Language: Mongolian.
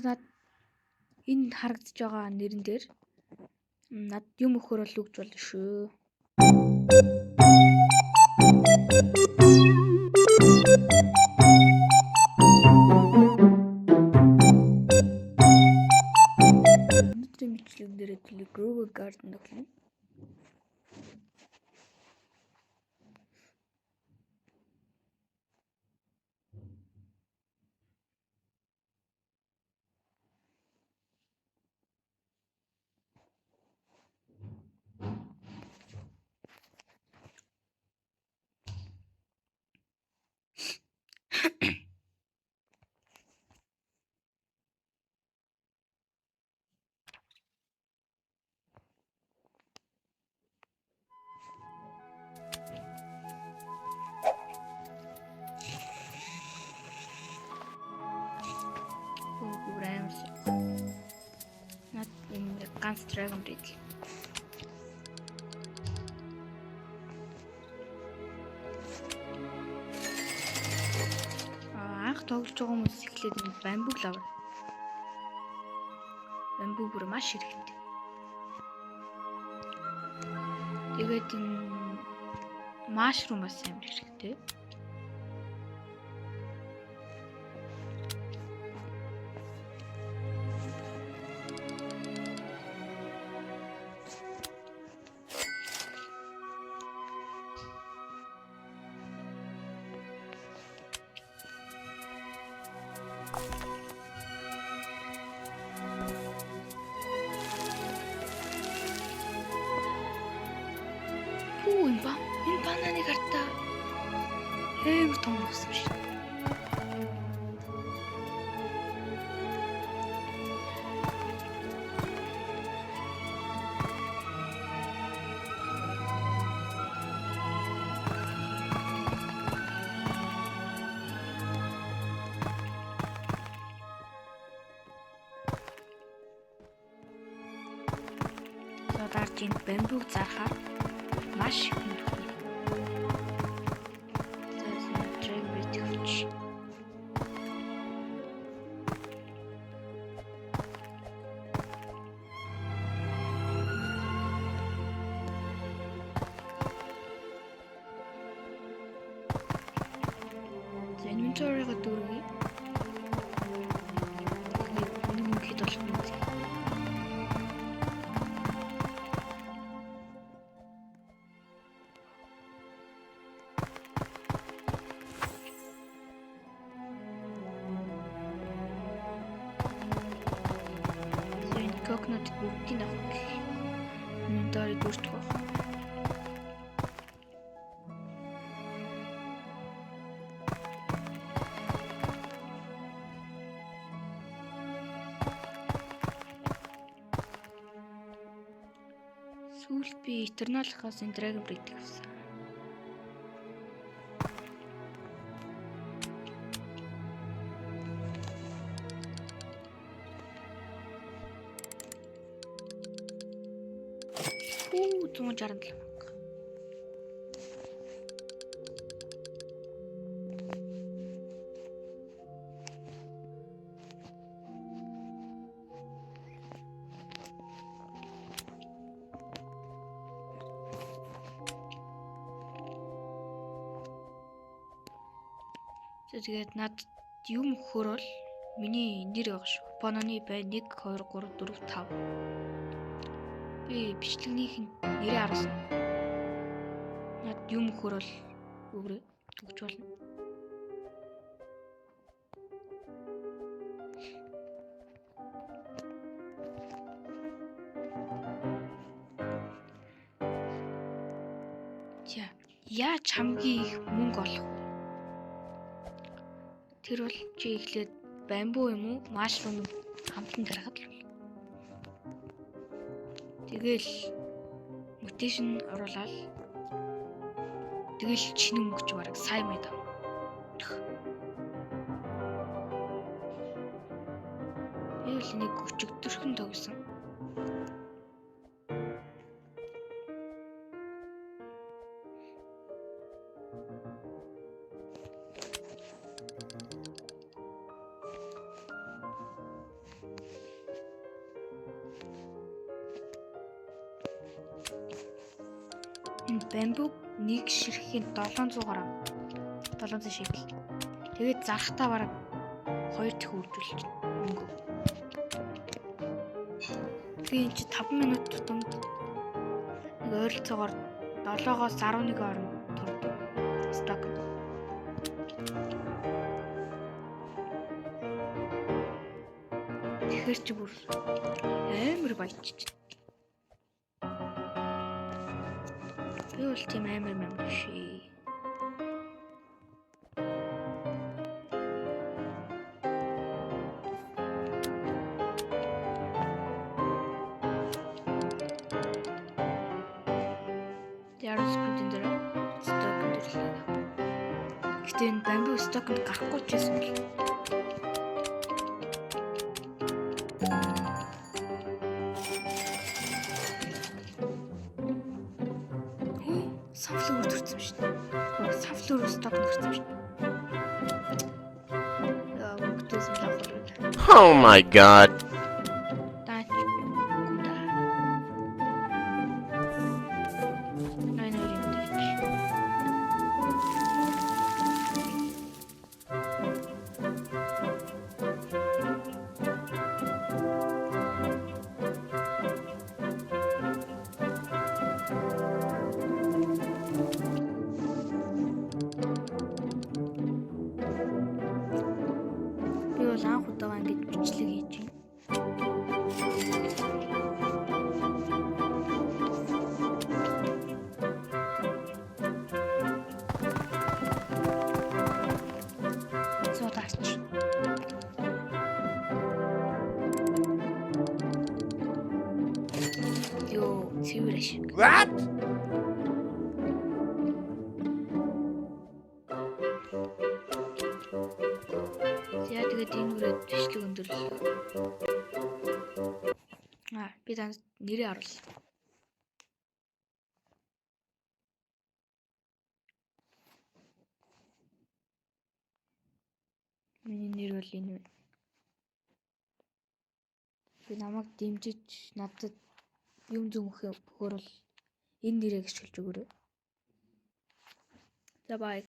над энэ харагдаж байгаа нэрэн дээр над юм өгөхөр бол үгж болно шүү. Өнөөдрийн бичлэг дээр Groove Garden тоглоно. Над энэ ганц Dragon Breed. Анх тоглож байгаа хүмүүс эхлээд энэ bamboo лавар. Bamboo бүр маш хэрэгтэй. Тэгээд энэ mushroom бас амар хэрэгтэй. Энэ бананы карта амар том болсон шүү. Даржин бамбуг зархаар маш их хүнд. Inventory-го дүүргэе. Нэг хэд болох юм бэ? Coconut бүгдийг авах. Inventory дүүрчих واخ. Сүүлд би Eternal-аас энэ Dragon Breed авсан. Оо 167 мянга. Тэгээд над юм өгөхөр бол миний нэр байгаа шүү. Bonoны бай 1 2 3 4 5. Би бичлэгнийх нь нэрээ харуулсан. Над юм өгөхөр бол өгөрөө өгч болно. За, яаж хамгийн их мөнгө олох вэ? Тэр бол чи эхлээд bamboo юм уу, mushroom хамтан тарахад л. Тэгэл mutation оруулаад тэгэл чиний мөнгө ч бараг сайн мэд. Тэгэл нэг өчигдөрхөн тогсон. Энэ бамбуг нэг ширхэхийн 700 гаруй. 700 шекел. Тэгээд зарахтаа бараг 2 дэх үржүүлж өнгө. Тэгээ энэ чи 5 минут тутамд нэг ойролцоогоор 7-оос 11 орнд турдаг. Сток. Тэгэхээр чи бүр амар баяжч. Би бол тийм амар шээ. Ярус бүтэн дээр сток дэрлээ. Гэтэ энэ бамбу стокнд гарахгүй ч байсан л. Савлуур төрсөн шүү дээ. Савлуур сток нэрсэн шүү дээ. Өгдөөс л авах. Oh my god. Би бол анх удаага ингэж бичлэг хийж байна. Содаач. Йоо, цэвэрэш. What? Яа тэгээд энэ үрээд бичлэг өндөрлөө. Би танд нэрээ харуулъя. Миний нэр бол энэ байна. Би намайг дэмжиж надад юм зөвхөн өгөхөөр бол энэ нэрийг ашиглаж өгөөрэй. За бай.